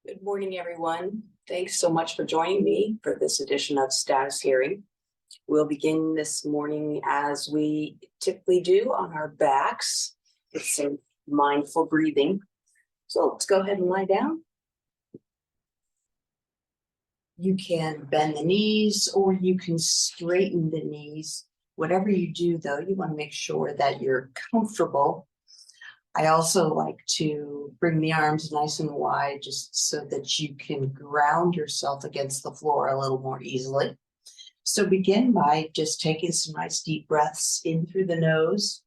Good morning, everyone. Thanks so much for joining me for this edition of Status Hearing. We'll begin this morning as we typically do on our backs with some mindful breathing. So let's go ahead and lie down. You can bend the knees or you can straighten the knees. Whatever you do, though, you want to make sure that you're comfortable. I also like to bring the arms nice and wide just so that you can ground yourself against the floor a little more easily. So begin by just taking some nice deep breaths in through the nose,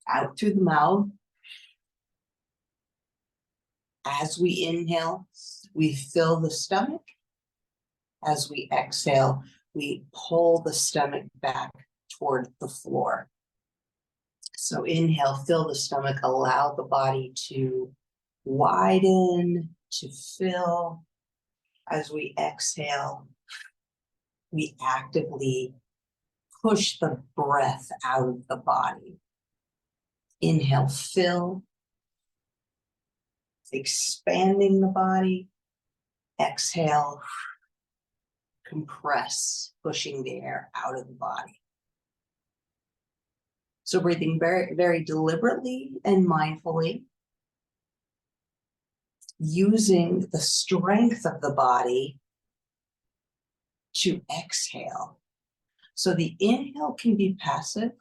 out through the mouth. As we inhale, we fill the stomach. As we exhale, we pull the stomach back toward the floor. So inhale, fill the stomach, allow the body to widen, to fill. As we exhale, we actively push the breath out of the body. Inhale, fill, expanding the body. Exhale, compress, pushing the air out of the body. So breathing very, very deliberately and mindfully, using the strength of the body to exhale. So the inhale can be passive.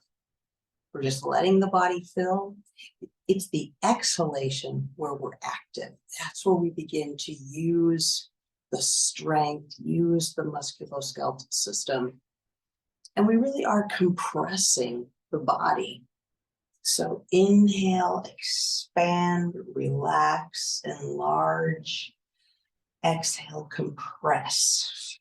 We're just letting the body fill. It's the exhalation where we're active. That's where we begin to use the strength, use the musculoskeletal system. And we really are compressing the body. So inhale, expand, relax, enlarge. Exhale, compress.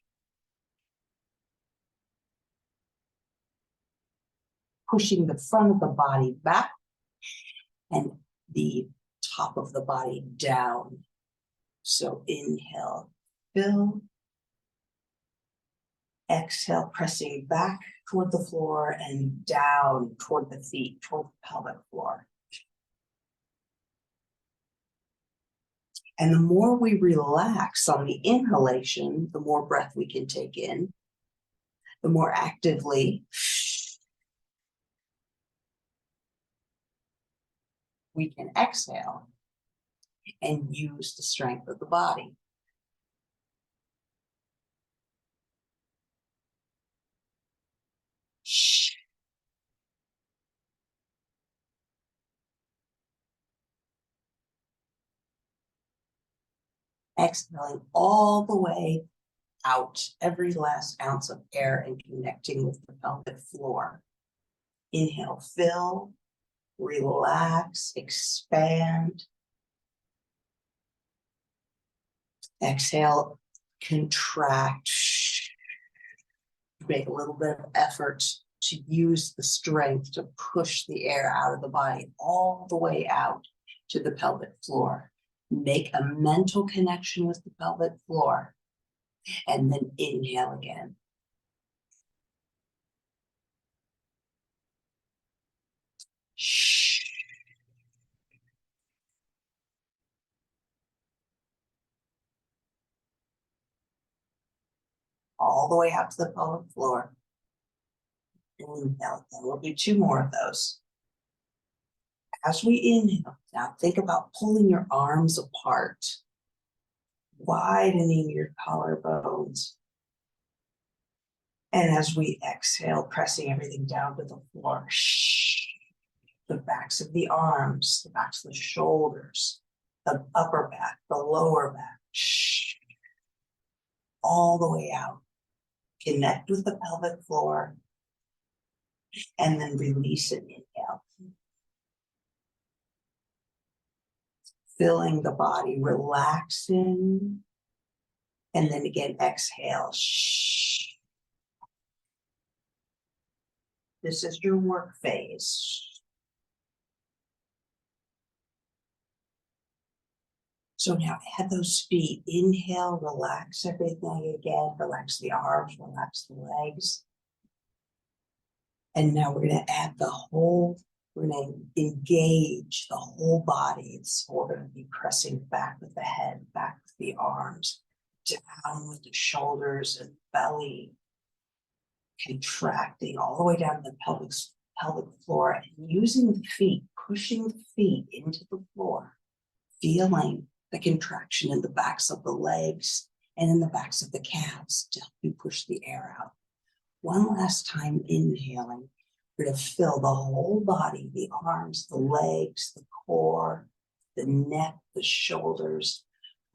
Pushing the front of the body back and the top of the body down. So inhale, fill. Exhale, pressing back toward the floor and down toward the feet, toward the pelvic floor. And the more we relax on the inhalation, the more breath we can take in, the more actively we can exhale and use the strength of the body. Exhaling all the way out, every last ounce of air and connecting with the pelvic floor. Inhale, fill, relax, expand. Exhale, contract. Make a little bit of effort to use the strength to push the air out of the body all the way out to the pelvic floor. Make a mental connection with the pelvic floor, and then inhale again. All the way out to the pelvic floor. Inhale, and we'll do two more of those. As we inhale, now think about pulling your arms apart, widening your collarbones. And as we exhale, pressing everything down to the floor, the backs of the arms, the backs of the shoulders, the upper back, the lower back, all the way out. Connect with the pelvic floor, and then release it, inhale. Filling the body, relaxing, and then again, exhale. This is your work phase. So now add those feet. Inhale, relax everything again. Relax the arms, relax the legs. And now we're going to add we're going to engage the whole body. So we're going to be pressing back with the head, back with the arms, down with the shoulders and belly, contracting all the way down to the pelvic floor, and using the feet, pushing the feet into the floor, feeling the contraction in the backs of the legs and in the backs of the calves to help you push the air out. One last time, inhaling. We're going to fill the whole body, the arms, the legs, the core, the neck, the shoulders.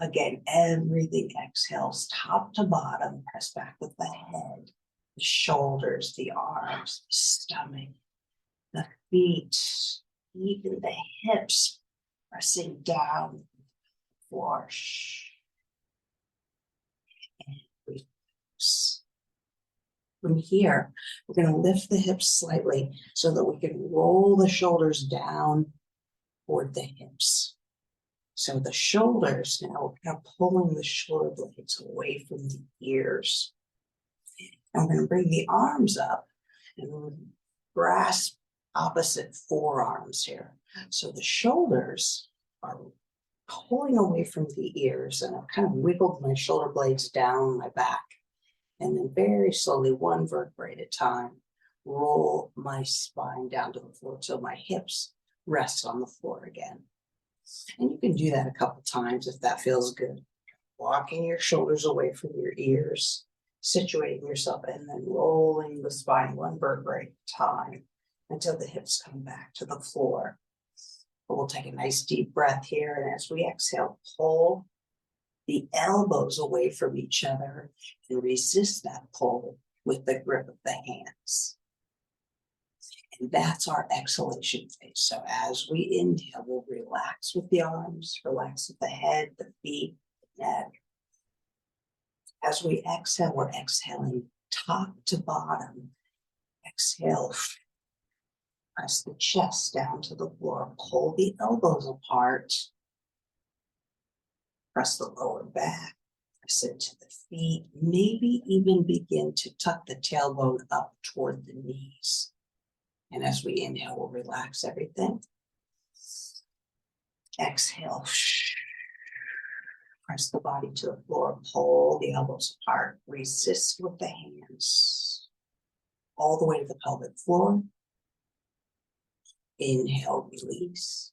Again, everything exhales top to bottom. Press back with the head, the shoulders, the arms, the stomach, the feet, even the hips, pressing down the floor. And relax. From here, we're going to lift the hips slightly so that we can roll the shoulders down toward the hips. So the shoulders, now we're kind of pulling the shoulder blades away from the ears. And we're going to bring the arms up and grasp opposite forearms here. So the shoulders are pulling away from the ears, and I've kind of wiggled my shoulder blades down my back. And then very slowly, one vertebrae at a time, roll my spine down to the floor so my hips rest on the floor again. And you can do that a couple times if that feels good. Walking your shoulders away from your ears, situating yourself, and then rolling the spine one vertebrae at a time until the hips come back to the floor. But we'll take a nice deep breath here, and as we exhale, pull the elbows away from each other and resist that pull with the grip of the hands. And that's our exhalation phase. So as we inhale, we'll relax with the arms, relax with the head, the feet, the neck. As we exhale, we're exhaling top to bottom. Exhale, press the chest down to the floor, pull the elbows apart. Press the lower back, press it to the feet, maybe even begin to tuck the tailbone up toward the knees. And as we inhale, we'll relax everything. Exhale, press the body to the floor, pull the elbows apart, resist with the hands, all the way to the pelvic floor. Inhale, release.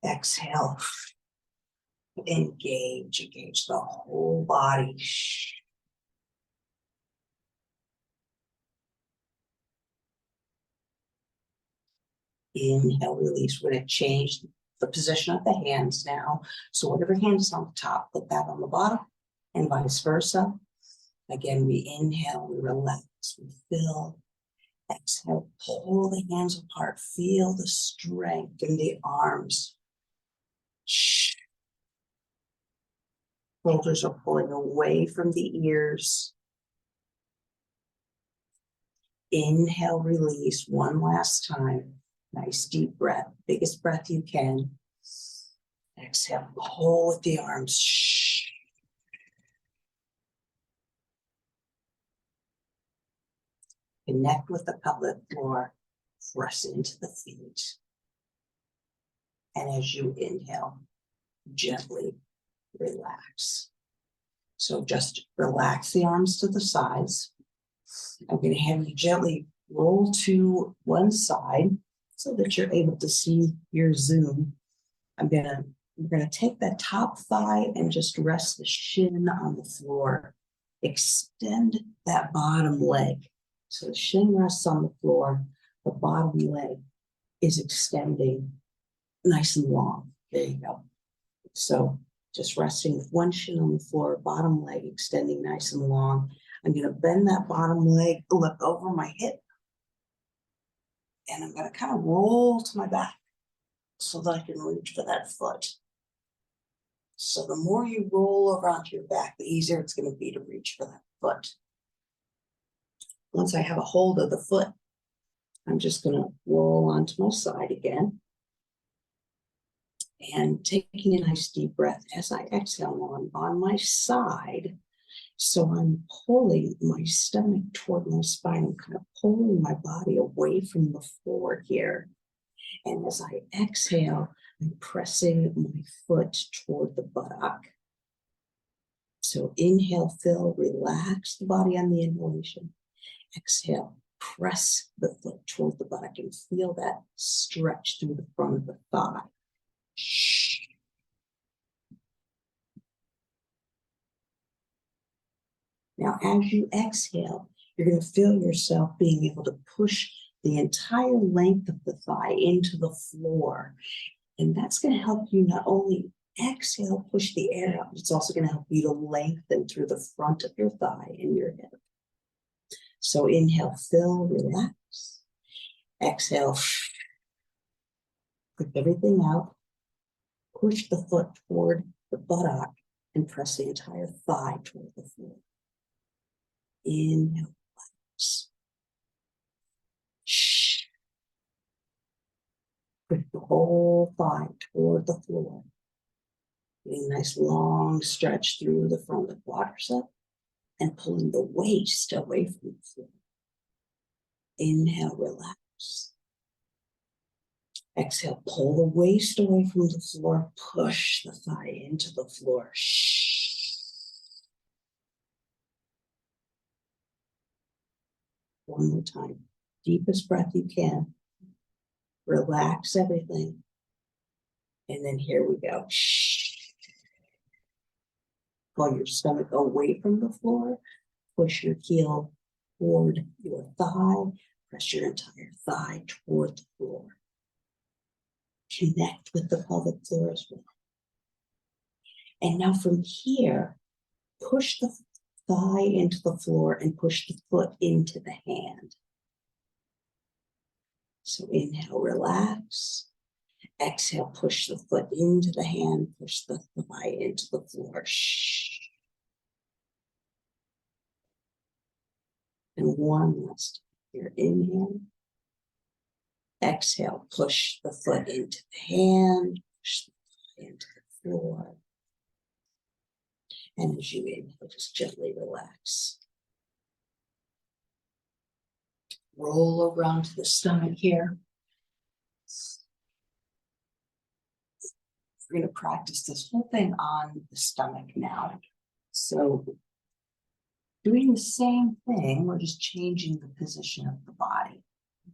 Exhale, engage the whole body. Inhale, release. We're going to change the position of the hands now. So whatever hand is on the top, put that on the bottom, and vice versa. Again, we inhale, we relax, we fill. Exhale, pull the hands apart. Feel the strength in the arms. Shoulders are pulling away from the ears. Inhale, release one last time. Nice deep breath, biggest breath you can. Exhale, pull with the arms. Connect with the pelvic floor, press into the feet. And as you inhale, gently relax. So just relax the arms to the sides. I'm going to have you gently roll to one side so that you're able to see your zoom. We're going to take that top thigh and just rest the shin on the floor. Extend that bottom leg. So the shin rests on the floor, the bottom leg is extending nice and long. There you go. So just resting with one shin on the floor, bottom leg extending nice and long. I'm going to bend that bottom leg, look over my hip, and I'm going to kind of roll to my back so that I can reach for that foot. So the more you roll over onto your back, the easier it's going to be to reach for that foot. Once I have a hold of the foot, I'm just going to roll onto my side again. And taking a nice deep breath as I exhale on my side. So I'm pulling my stomach toward my spine. I'm kind of pulling my body away from the floor here. And as I exhale, I'm pressing my foot toward the buttock. So inhale, fill, relax the body on the inhalation. Exhale, press the foot toward the buttock and feel that stretch through the front of the thigh. Now, as you exhale, you're going to feel yourself being able to push the entire length of the thigh into the floor. And that's going to help you not only exhale, push the air out, but it's also going to help you to lengthen through the front of your thigh and your hip. So inhale, fill, relax. Exhale, put everything out. Push the foot toward the buttock and press the entire thigh toward the floor. Inhale, relax. Push the whole thigh toward the floor. Getting a nice long stretch through the front of the quadricep and pulling the waist away from the floor. Inhale, relax. Exhale, pull the waist away from the floor. Push the thigh into the floor. One more time. Deepest breath you can. Relax everything. And then here we go. Pull your stomach away from the floor. Push your heel toward your thigh. Press your entire thigh toward the floor. Connect with the pelvic floor as well. And now from here, push the thigh into the floor and push the foot into the hand. So inhale, relax. Exhale, push the foot into the hand, push the thigh into the floor. And one last here. Inhale. Exhale, push the foot into the hand, push the thigh into the floor. And as you inhale, just gently relax. Roll around to the stomach here. We're going to practice this whole thing on the stomach now. So doing the same thing, we're just changing the position of the body.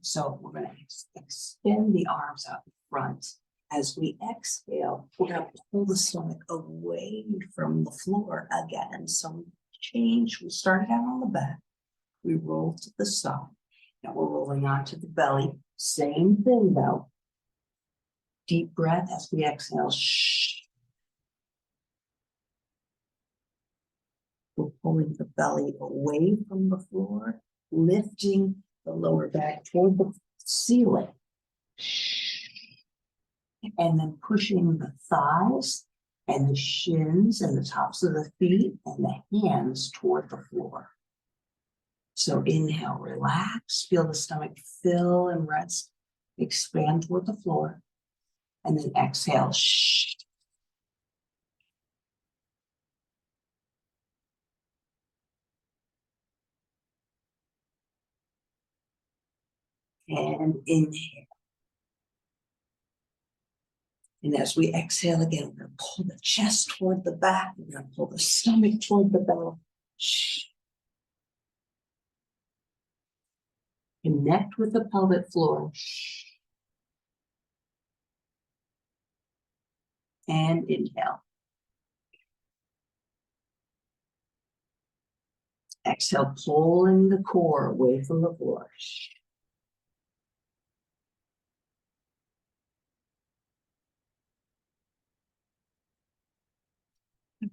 So we're going to extend the arms out in front. As we exhale, we're going to pull the stomach away from the floor again. So we change. We started out on the back. We roll to the side. Now we're rolling onto the belly. Same thing though. Deep breath as we exhale. We're pulling the belly away from the floor, lifting the lower back toward the ceiling. And then pushing the thighs and the shins and the tops of the feet and the hands toward the floor. So inhale, relax, feel the stomach fill and rest, expand toward the floor. And then exhale. And inhale. And as we exhale again, we're going to pull the chest toward the back. We're going to pull the stomach toward the belly. Connect with the pelvic floor. And inhale. Exhale, pulling the core away from the floor.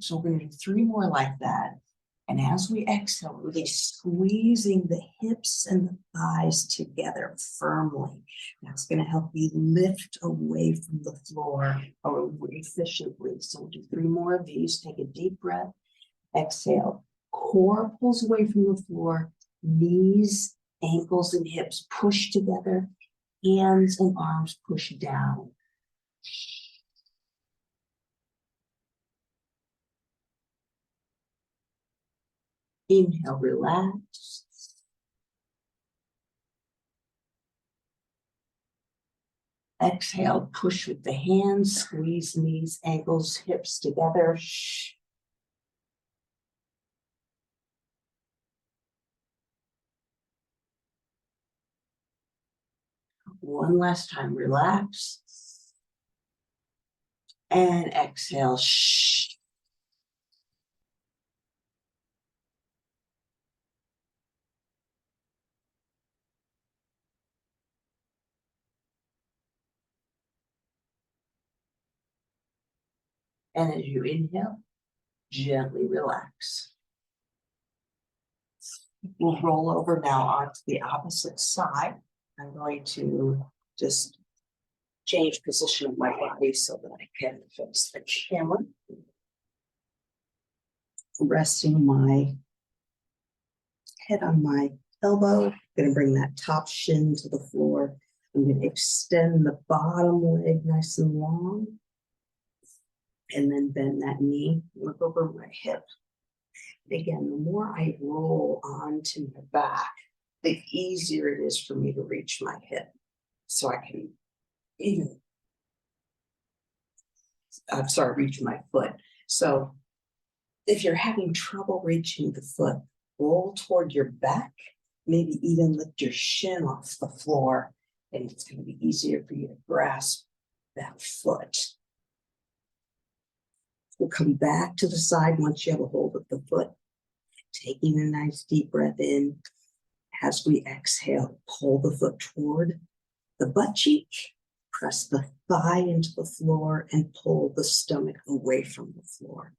So we're going to do 3 more like that. And as we exhale, really squeezing the hips and the thighs together firmly. That's going to help you lift away from the floor efficiently. So we'll do 3 more of these. Take a deep breath. Exhale. Core pulls away from the floor. Knees, ankles, and hips push together. Hands and arms push down. Inhale, relax. Exhale, push with the hands, squeeze knees, ankles, hips together. One last time, relax. And exhale. And as you inhale, gently relax. We'll roll over now onto the opposite side. I'm going to just change position of my body so that I can fix the camera. Resting my head on my elbow. I'm going to bring that top shin to the floor. I'm going to extend the bottom leg nice and long. And then bend that knee, look over my hip. Again, the more I roll onto my back, the easier it is for me to reach my hip. So I can even, reach my foot. So if you're having trouble reaching the foot, roll toward your back, maybe even lift your shin off the floor, and it's going to be easier for you to grasp that foot. We'll come back to the side once you have a hold of the foot, taking a nice deep breath in. As we exhale, pull the foot toward the butt cheek, press the thigh into the floor, and pull the stomach away from the floor.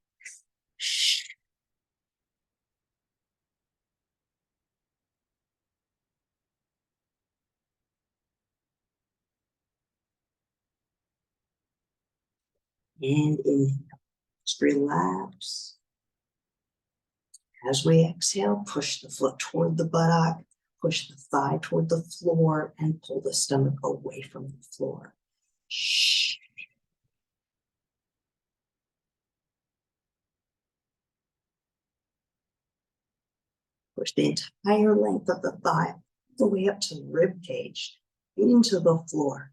And inhale, just relax. As we exhale, push the foot toward the buttock, push the thigh toward the floor, and pull the stomach away from the floor. Push the entire length of the thigh all the way up to the rib cage, into the floor.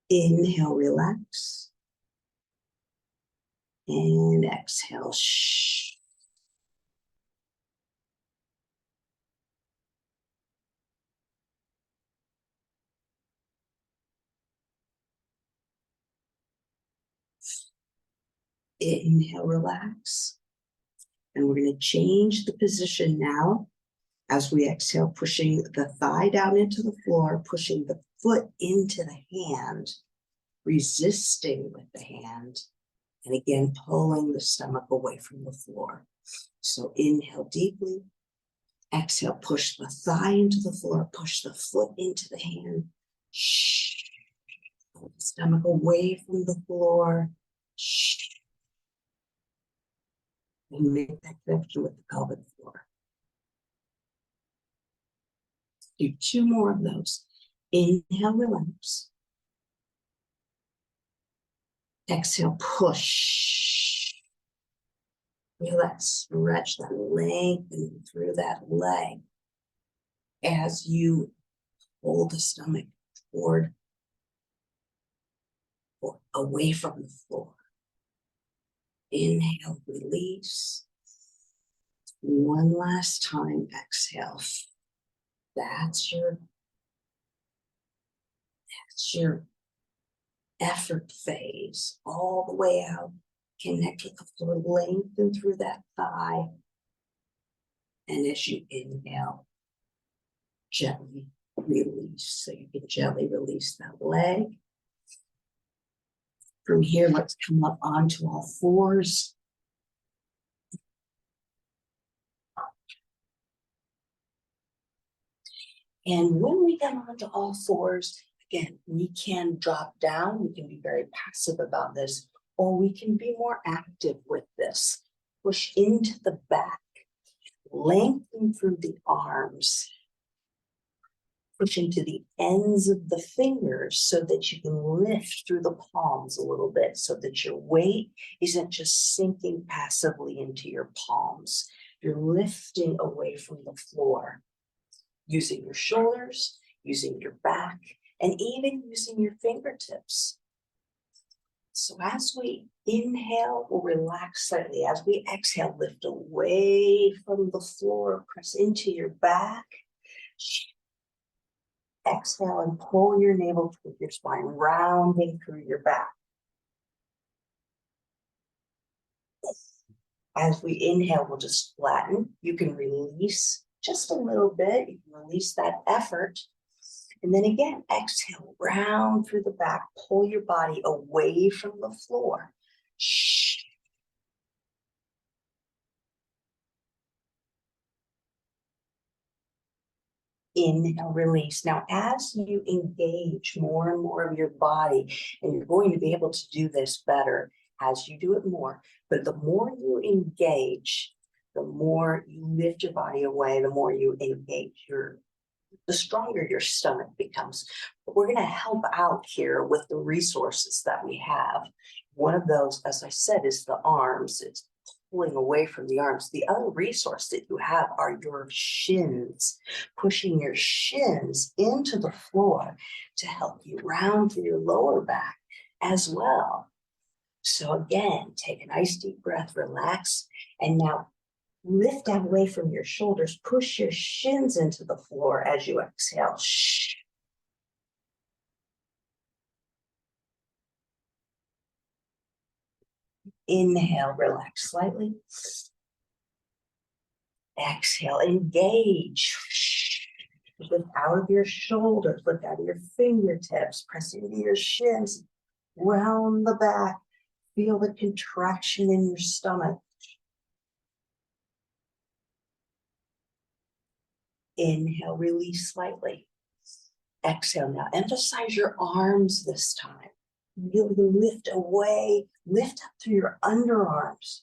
Inhale, relax. And exhale. Inhale, relax. And we're going to change the position now as we exhale, pushing the thigh down into the floor, pushing the foot into the hand, resisting with the hand, and again, pulling the stomach away from the floor. So inhale deeply. Exhale, push the thigh into the floor, push the foot into the hand. Pull the stomach away from the floor. And make that connection with the pelvic floor. Do 2 more of those. Inhale, relax. Exhale, push. Relax, stretch that lengthening through that leg as you pull the stomach toward or away from the floor. Inhale, release. One last time, exhale. That's your effort phase, all the way out. Connect with the floor, lengthen through that thigh. And as you inhale, gently release. So you can gently release that leg. From here, let's come up onto all fours. And when we come onto all fours, again, we can drop down. We can be very passive about this, or we can be more active with this. Push into the back, lengthen through the arms. Push into the ends of the fingers so that you can lift through the palms a little bit so that your weight isn't just sinking passively into your palms. You're lifting away from the floor, using your shoulders, using your back, and even using your fingertips. So as we inhale, we'll relax slightly. As we exhale, lift away from the floor, press into your back. Exhale and pull your navel toward your spine, rounding through your back. As we inhale, we'll just flatten. You can release just a little bit. You can release that effort. And then again, exhale, round through the back. Pull your body away from the floor. Shh. Inhale, release. Now, as you engage more and more of your body, and you're going to be able to do this better as you do it more, but the more you engage, the more you lift your body away, the more you engage the stronger your stomach becomes. But we're going to help out here with the resources that we have. One of those, as I said, is the arms. It's pulling away from the arms. The other resource that you have are your shins, pushing your shins into the floor to help you round through your lower back as well. So again, take a nice deep breath, relax, and now lift away from your shoulders, push your shins into the floor as you exhale. Shh. Inhale, relax slightly. Exhale, engage. Lift out of your shoulders, lift out of your fingertips, press into your shins, round the back. Feel the contraction in your stomach. Inhale, release slightly. Exhale, now emphasize your arms this time. Really lift away, lift up through your underarms.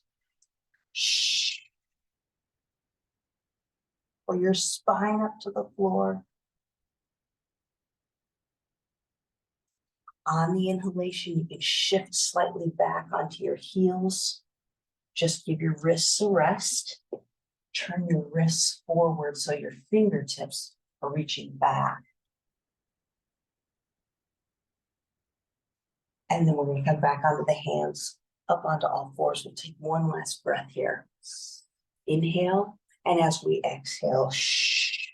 Shh. Pull your spine up to the floor. On the inhalation, you can shift slightly back onto your heels. Just give your wrists a rest. Turn your wrists forward so your fingertips are reaching back. And then we're going to come back onto the hands, up onto all fours. We'll take one last breath here. Inhale, and as we exhale, shh.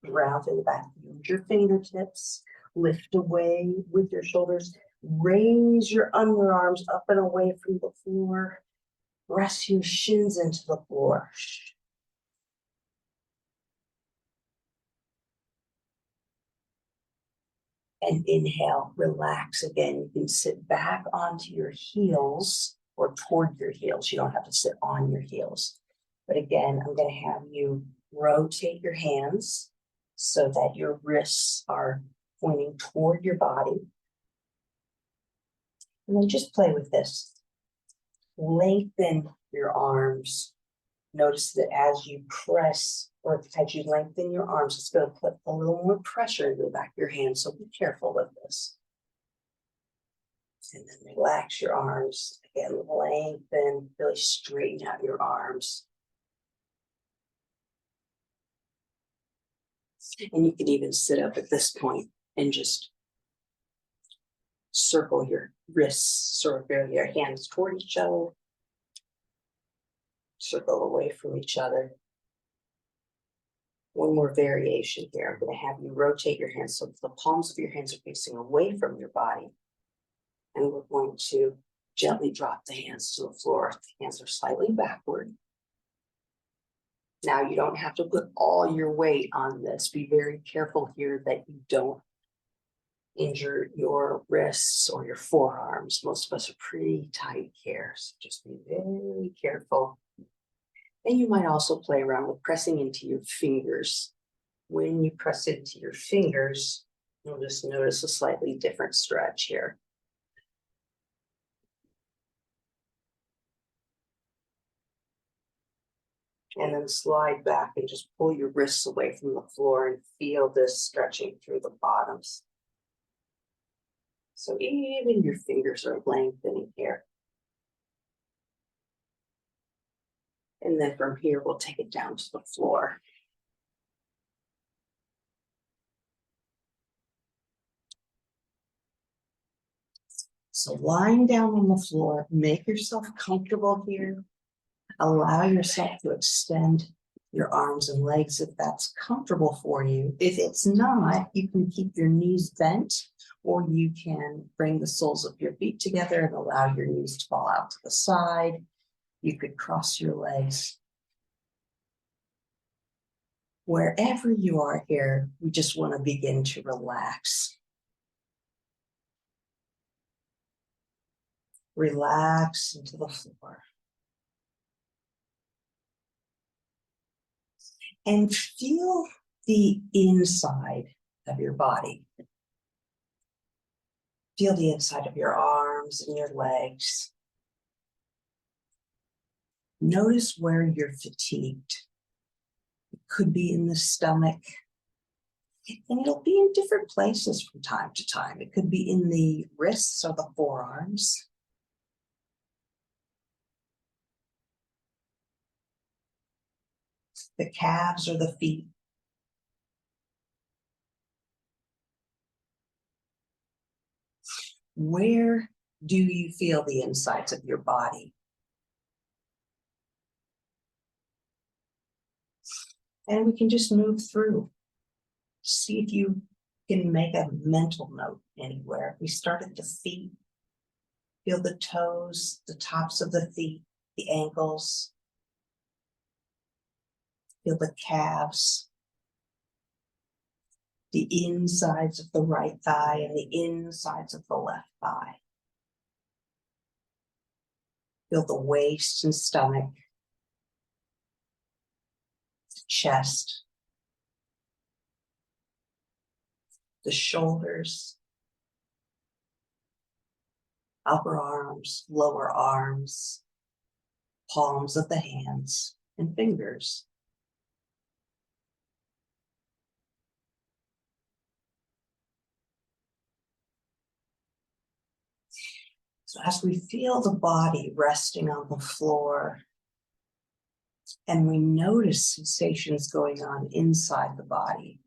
Round through the back. Use your fingertips. Lift away with your shoulders. Raise your underarms up and away from the floor. Press your shins into the floor. And inhale, relax again. You can sit back onto your heels or toward your heels. You don't have to sit on your heels. But again, I'm going to have you rotate your hands so that your wrists are pointing toward your body. And then just play with this. Lengthen your arms. Notice that as you press or as you lengthen your arms, it's going to put a little more pressure into the back of your hand. So be careful with this. And then relax your arms. Again, lengthen, really straighten out your arms. And you can even sit up at this point and just circle your wrists, circle your hands toward each other. Circle away from each other. One more variation here. I'm going to have you rotate your hands so the palms of your hands are facing away from your body. And we're going to gently drop the hands to the floor. The hands are slightly backward. Now you don't have to put all your weight on this. Be very careful here that you don't injure your wrists or your forearms. Most of us are pretty tight here, so just be very careful. And you might also play around with pressing into your fingers. When you press into your fingers, you'll just notice a slightly different stretch here. And then slide back and just pull your wrists away from the floor and feel this stretching through the bottoms. So even your fingers are lengthening here. And then from here, we'll take it down to the floor. So lying down on the floor, make yourself comfortable here. Allow yourself to extend your arms and legs if that's comfortable for you. If it's not, you can keep your knees bent, or you can bring the soles of your feet together and allow your knees to fall out to the side. You could cross your legs. Wherever you are here, we just want to begin to relax. Relax into the floor. And feel the inside of your body. Feel the inside of your arms and your legs. Notice where you're fatigued. It could be in the stomach, and it'll be in different places from time to time. It could be in the wrists or the forearms. The calves or the feet. Where do you feel the insides of your body? And we can just move through. See if you can make a mental note anywhere. We start at the feet. Feel the toes, the tops of the feet, the ankles. Feel the calves, the insides of the right thigh and the insides of the left thigh. Feel the waist and stomach, the chest, the shoulders, upper arms, lower arms, palms of the hands and fingers. So as we feel the body resting on the floor, and we notice sensations going on inside the body,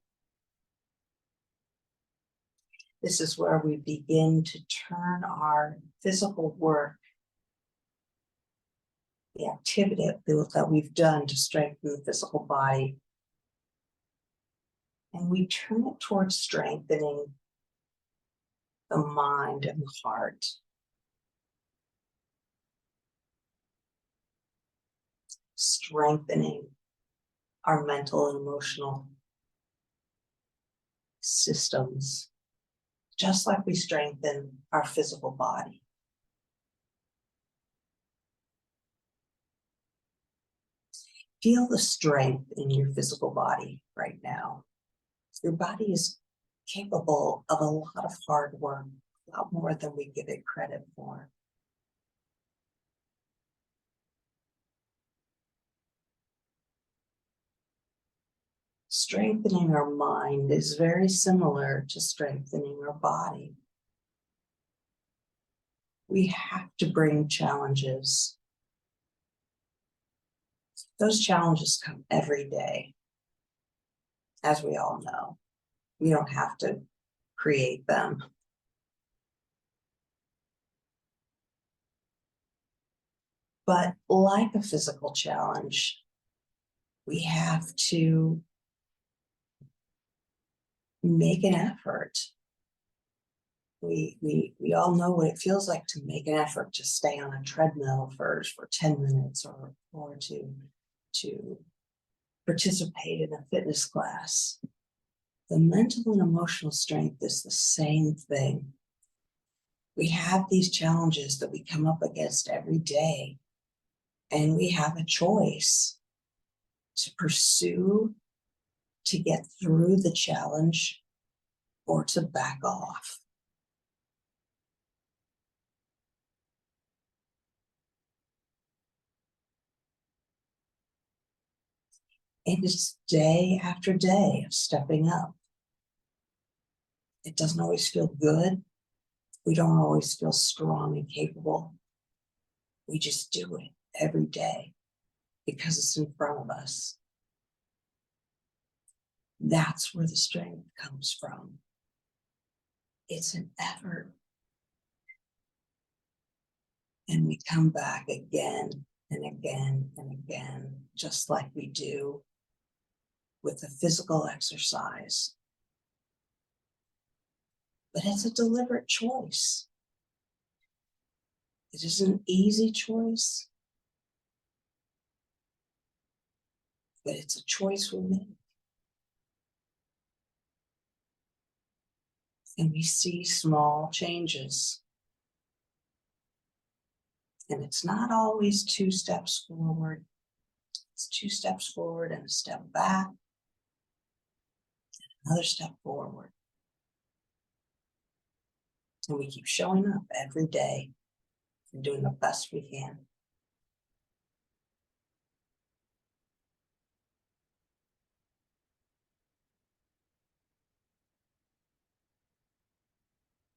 this is where we begin to turn our physical work, the activity that we've done to strengthen the physical body, and we turn it towards strengthening the mind and the heart. Strengthening our mental and emotional systems, just like we strengthen our physical body. Feel the strength in your physical body right now. Your body is capable of a lot of hard work, a lot more than we give it credit for. Strengthening our mind is very similar to strengthening our body. We have to bring challenges. Those challenges come every day, as we all know. We don't have to create them. But like a physical challenge, we have to make an effort. We all know what it feels like to make an effort to stay on a treadmill for 10 minutes or to participate in a fitness class. The mental and emotional strength is the same thing. We have these challenges that we come up against every day, and we have a choice to pursue, to get through the challenge, or to back off. And it's day after day of stepping up. It doesn't always feel good. We don't always feel strong and capable. We just do it every day because it's in front of us. That's where the strength comes from. It's an effort. And we come back again and again and again, just like we do with a physical exercise. But it's a deliberate choice. It is an easy choice, but it's a choice we make. And we see small changes. And it's not always 2 steps forward. It's 2 steps forward and a step back, another step forward. And we keep showing up every day and doing the best we can.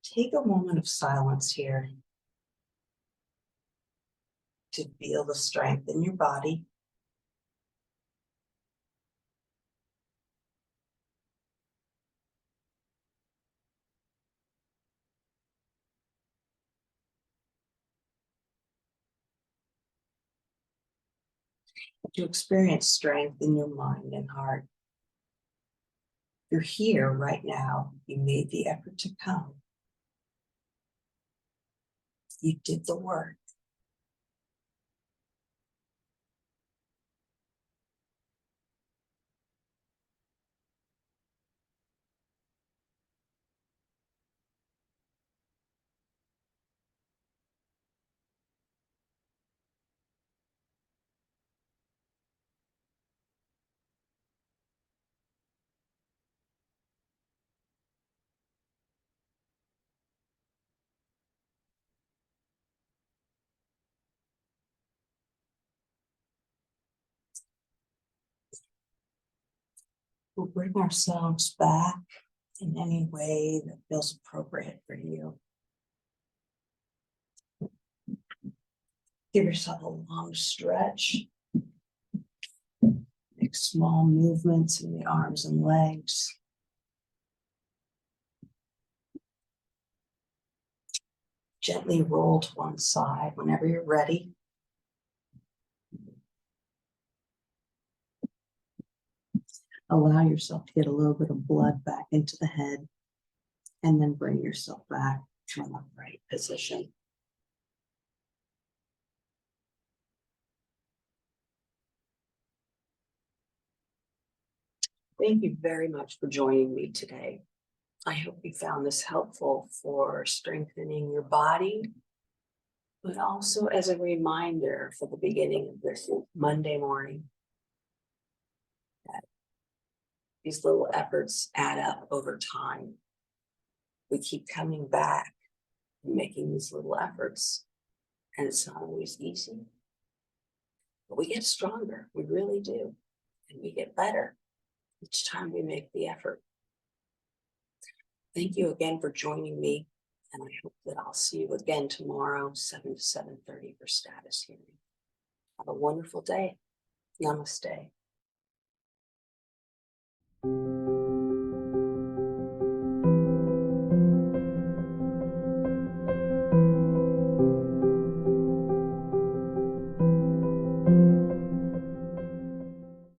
Take a moment of silence here to feel the strength in your body. To experience strength in your mind and heart. You're here right now. You made the effort to come. You did the work. We'll bring ourselves back in any way that feels appropriate for you. Give yourself a long stretch. Make small movements in the arms and legs. Gently roll to one side whenever you're ready. Allow yourself to get a little bit of blood back into the head, and then bring yourself back to an upright position. Thank you very much for joining me today. I hope you found this helpful for strengthening your body, but also as a reminder for the beginning of this Monday morning that these little efforts add up over time. We keep coming back and making these little efforts, and it's not always easy, but we get stronger. We really do, and we get better each time we make the effort. Thank you again for joining me, and I hope that I'll see you again tomorrow, 7 to 7:30 for status hearing. Have a wonderful day. Namaste.